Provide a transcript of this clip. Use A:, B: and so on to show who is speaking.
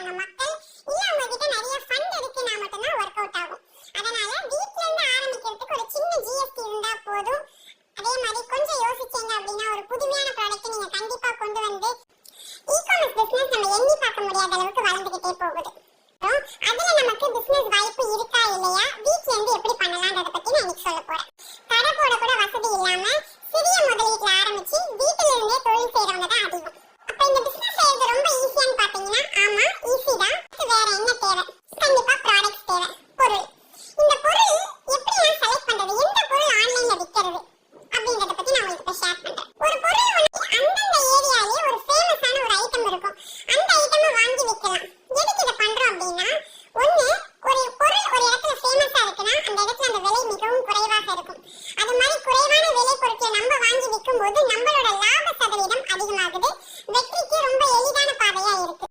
A: இருக்காங்க மக்கள், இல்ல அவங்க கிட்ட நிறைய ஃபண்ட் இருக்குன்னா மட்டும்தான் ஒர்க் அவுட் ஆகும். அதனால வீட்ல இருந்து ஆரம்பிக்கிறதுக்கு ஒரு சின்ன ஜிஎஸ்டி இருந்தா போதும். அதே மாதிரி கொஞ்சம் யோசிச்சீங்க அப்படின்னா ஒரு புதுமையான ப்ராடக்ட் நீங்க கண்டிப்பா கொண்டு வந்து இ-காமர்ஸ் பிசினஸ் நம்ம எண்ணி பார்க்க முடியாத அளவுக்கு வளர்ந்துகிட்டே போகுது. அதுல நமக்கு பிசினஸ் வாய்ப்பு இருக்கா இல்லையா, வீட்ல இருந்து எப்படி பண்ணலாம்ன்றத பத்தி நான் இன்னைக்கு சொல்ல போறேன். கடை போட கூட வசதி இல்லாம சிறிய முதலீட்டுல ஆரம்பிச்சு வீட்டில இருந்தே தொழில் செய்யறவங்க தான் அதிகம். அப்ப இந்த பிசினஸ் செய்யறது ரொம்ப ஈஸியான்னு பாத்தீங்கன்னா ஆமா, ஈஸி தான். வேற என்ன தேவை? கண்டிப்பா ப்ராடக்ட்ஸ் தேவை, பொருள். இந்த பொருள் எப்படி நான் செலக்ட் பண்றது, எந்த பொருள் ஆன்லைன்ல விக்கிறது அப்படின்றத பத்தி நான் உங்களுக்கு ஷேர் பண்றேன். ஒரு பொருள் அந்தந்த ஏரியாலே ஒரு ஃபேமஸான ஒரு ஐட்டம் இருக்கும், அந்த ஐட்டமை வாங்கி விற்கலாம்.